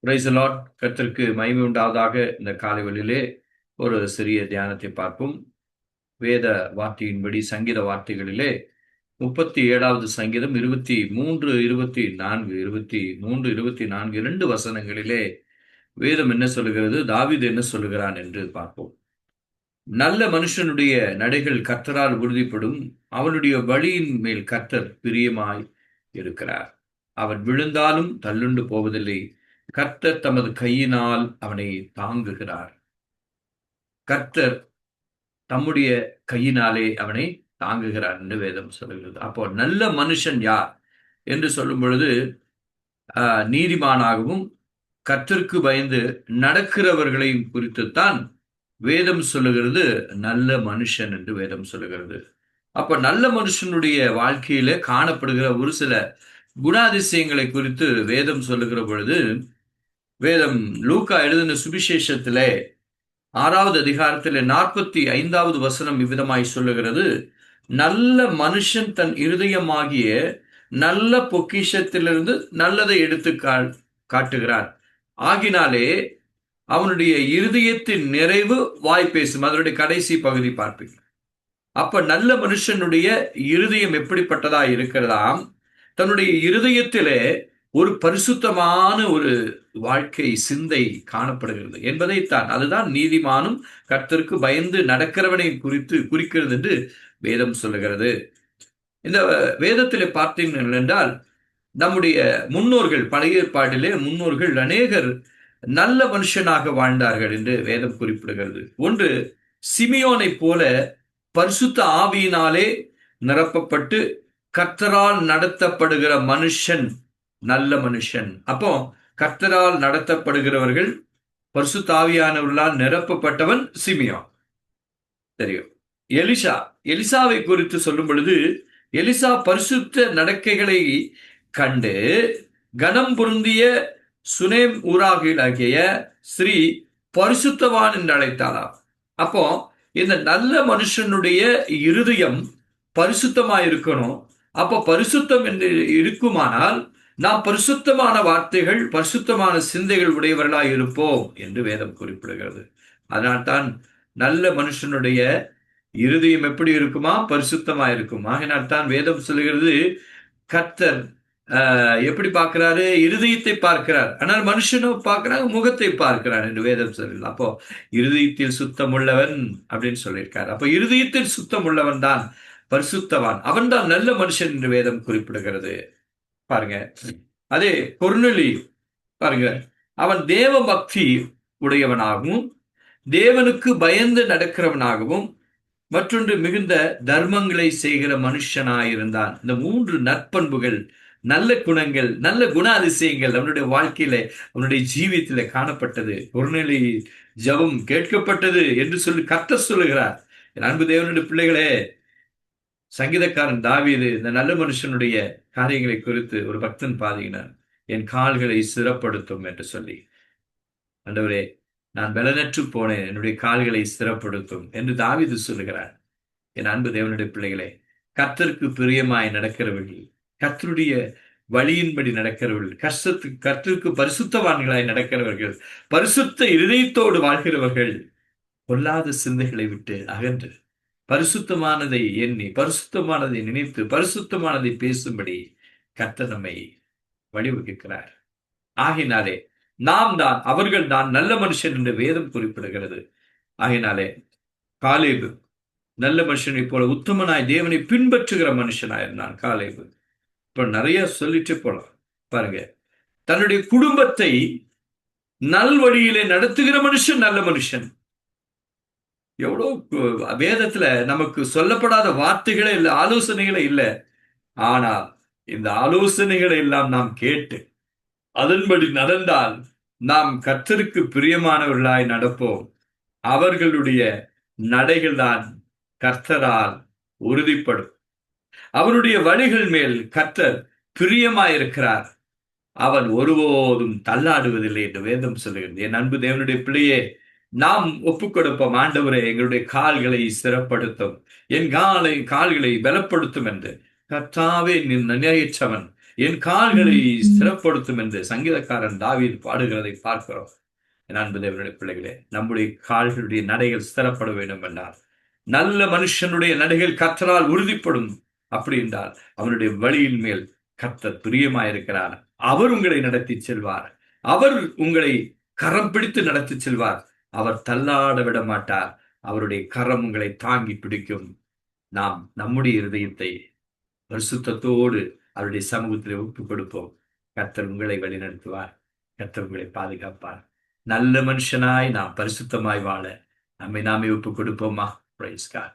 Praise the Lord. கர்த்தருக்கு மகிமை உண்டாவதாக. இந்த காலை வேளையிலே ஒரு சிறிய தியானத்தை பார்ப்போம். வேத வார்த்தையின்படி சங்கீத வார்த்தைகளிலே 37வது சங்கீதம் 23, 24, 23, 24 2 வசனங்களிலே வேதம் என்ன சொல்லுகிறது, தாவீது என்ன சொல்லுகிறான் என்று பார்ப்போம். நல்ல மனுஷனுடைய நடைகள் கர்த்தரால் உறுதிப்படும், அவனுடைய வழியின் மேல் கர்த்தர் பிரியமாய் இருக்கிறார். அவன் விழுந்தாலும் தள்ளுண்டு போவதில்லை, கர்த்தர் தமது கையினால் அவனை தாங்குகிறார். கர்த்தர் தம்முடைய கையினாலே அவனை தாங்குகிறார் என்று வேதம் சொல்லுகிறது. அப்போ நல்ல மனுஷன் யார் என்று சொல்லும் பொழுது, நீதிமானாகவும் கர்த்தருக்கு பயந்து நடக்கிறவர்களையும் குறித்துத்தான் வேதம் சொல்லுகிறது. நல்ல மனுஷன் என்று வேதம் சொல்லுகிறது. அப்ப நல்ல மனுஷனுடைய வாழ்க்கையில காணப்படுகிற ஒரு சில குணாதிசயங்களை குறித்து வேதம் சொல்லுகிற பொழுது, வேதம் லூக்கா எழுதின சுவிசேஷத்திலே 6வது அதிகாரத்திலே 45வது வசனம் இவ்விதமாய் சொல்லுகிறது. நல்ல மனுஷன் தன் இருதயமாகிய நல்ல பொக்கிஷத்திலிருந்து நல்லதை எடுத்து காட்டுகிறான், ஆகினாலே அவனுடைய இருதயத்தின் நிறைவு வாய் பேசும். அதனுடைய கடைசி பகுதி பார்ப்பீங்க. அப்ப நல்ல மனுஷனுடைய இருதயம் எப்படிப்பட்டதா இருக்கிறதாம்? தன்னுடைய இருதயத்திலே ஒரு பரிசுத்தமான ஒரு வாழ்க்கை சிந்தை காணப்படுகிறது என்பதைத்தான், அதுதான் நீதிமானும் கர்த்தருக்கு பயந்து நடக்கிறவனை குறிக்கிறது என்று வேதம் சொல்லுகிறது. இந்த வேதத்திலே பார்த்தீர்கள் என்றால், நம்முடைய முன்னோர்கள், பழைய ஏற்பாட்டிலே முன்னோர்கள் அநேகர் நல்ல மனுஷனாக வாழ்ந்தார்கள் என்று வேதம் குறிப்பிடுகிறது. ஒன்று, சிமியோனை போல பரிசுத்த ஆவியினாலே நிரப்பப்பட்டு கர்த்தரால் நடத்தப்படுகிற மனுஷன் நல்ல மனுஷன். அப்போ கர்த்தரால் நடத்தப்படுகிறவர்கள், பரிசுத்த ஆவியானவர்களால் நிரப்பப்பட்டவன் சிமியோன். தெரியும். எலிசாவை குறித்து சொல்லும் பொழுது, எலிசா பரிசுத்த நடக்கைகளை கண்டு கனம் பொருந்திய சுனேம் ஊராகிய ஸ்ரீ பரிசுத்தவான் என்று அழைத்தாளாம். அப்போ இந்த நல்ல மனுஷனுடைய இருதயம் பரிசுத்தமாய் இருக்கணும். அப்ப பரிசுத்தம் என்று இருக்குமானால் நாம் பரிசுத்தமான வார்த்தைகள், பரிசுத்தமான சிந்தைகள் உடையவர்களாய் இருப்போம் என்று வேதம் குறிப்பிடுகிறது. அதனால்தான் நல்ல மனுஷனுடைய இருதயம் எப்படி இருக்குமா? பரிசுத்தமா இருக்கும். ஆகினால்தான் வேதம் சொல்லுகிறது, கர்த்தர் எப்படி பார்க்கிறாரு? இருதயத்தை பார்க்கிறார். ஆனால் மனுஷனோ பார்க்கிறாங்க, முகத்தை பார்க்கிறார் என்று வேதம் சொல்லுது. அப்போ இருதயத்தில் சுத்தம் உள்ளவன் அப்படின்னு சொல்லியிருக்காரு. அப்போ இருதயத்தில் சுத்தம் உள்ளவன் தான் பரிசுத்தவான், அவன் தான் நல்ல மனுஷன் என்று வேதம் குறிப்பிடுகிறது. பாருங்க, அதே கொர்நேலி பாருங்க, அவன் தேவ பக்தி உடையவனாகவும் தேவனுக்கு பயந்து நடக்கிறவனாகவும் மற்றொன்று மிகுந்த தர்மங்களை செய்கிற மனுஷனாயிருந்தான். இந்த 3 நற்பண்புகள், நல்ல குணங்கள், நல்ல குணாதிசயங்கள் அவனுடைய வாழ்க்கையில, அவனுடைய ஜீவியத்தில காணப்பட்டது. கொர்நேலி ஜெபம் கேட்கப்பட்டது என்று சொல்லி கர்த்தர் சொல்லுகிறார். என் அன்பு தேவனுடைய பிள்ளைகளே, சங்கீதக்காரன் தாவீது இந்த நல்ல மனுஷனுடைய காரியங்களை குறித்து ஒரு பக்தன் பாதினார். என் கால்களை ஸ்திரப்படுத்தும் என்று சொல்லி, ஆண்டவரே நான் பலனற்று போனேன், என்னுடைய கால்களை ஸ்திரப்படுத்தும் என்று தாவீது சொல்லுகிறார். என் அன்பு தேவனுடைய பிள்ளைகளே, கர்த்தருக்கு பிரியமாய் நடக்கிறவர்கள், கர்த்தருடைய வழியின்படி நடக்கிறவர்கள், கர்த்தருக்கு பரிசுத்தவான்களாய் நடக்கிறவர்கள், பரிசுத்த இருதயத்தோடு வாழ்கிறவர்கள், பொல்லாத சிந்தைகளை விட்டு அகன்று பரிசுத்தமானதை எண்ணி, பரிசுத்தமானதை நினைத்து, பரிசுத்தமானதை பேசும்படி கர்த்தர் நம்மை வழிவகுக்கிறார். ஆகினாலே நாம் தான், அவர்கள் தான் நல்ல மனுஷன் என்று வேதம் குறிப்பிடுகிறது. ஆகினாலே காலேபு நல்ல மனுஷனை போல உத்தமனாய் தேவனை பின்பற்றுகிற மனுஷனாய் இருந்தான் காலேபு. இப்ப நிறைய சொல்லிட்டு போலாம். பாருங்க, தன்னுடைய குடும்பத்தை நல்வழியிலே நடத்துகிற மனுஷன் நல்ல மனுஷன். எவ்வளவு வேதத்துல நமக்கு சொல்லப்படாத வார்த்தைகளே இல்லை, ஆலோசனைகளே இல்லை. ஆனால் இந்த ஆலோசனைகளை எல்லாம் நாம் கேட்டு அதன்படி நடந்தால் நாம் கர்த்தருக்கு பிரியமானவர்களாய் நடப்போம். அவர்களுடைய நடைகள் தான் கர்த்தரால் உறுதிப்படும். அவனுடைய வழிகள் மேல் கர்த்தர் பிரியமாயிருக்கிறார். அவன் ஒருபோதும் தள்ளாடுவதில்லை என்று வேதம் சொல்லுகிறது. என் அன்பு தேவனுடைய பிள்ளையே, நாம் ஒப்புக் கொடுப்போம். ஆண்டவரே, எங்களுடைய கால்களை ஸ்திரப்படுத்தும், என் கால்களை பலப்படுத்தும் என்று. கர்த்தாவே, நீ நினைச்சவன், என் கால்களை ஸ்திரப்படுத்தும் என்று சங்கீதக்காரன் தாவீது பாடுகிறதை பார்க்கிறோம். என் அன்பு தேவனுடைய பிள்ளைகளே, நம்முடைய கால்களுடைய நடைகள் ஸ்திரப்பட வேண்டும் என்றால், நல்ல மனுஷனுடைய நடைகள் கர்த்தரால் உறுதிப்படும். அப்படி என்றால் அவனுடைய வழியின் மேல் கர்த்தர் பிரியமாயிருக்கிறார். அவர் உங்களை நடத்தி செல்வார். அவர் உங்களை கரம் பிடித்து நடத்தி செல்வார். அவர் தள்ளாட விட மாட்டார். அவருடைய கரம் உங்களை தாங்கி பிடிக்கும். நாம் நம்முடைய இருதயத்தை பரிசுத்தத்தோடு அவருடைய சமூகத்தில் ஒப்புக் கொடுப்போம். கர்த்தர் உங்களை வழிநடத்துவார். கர்த்தர் உங்களை பாதுகாப்பார். நல்ல மனுஷனாய் நாம் பரிசுத்தமாய் வாழ நம்மை நாமே ஒப்புக் கொடுப்போமா? Praise God.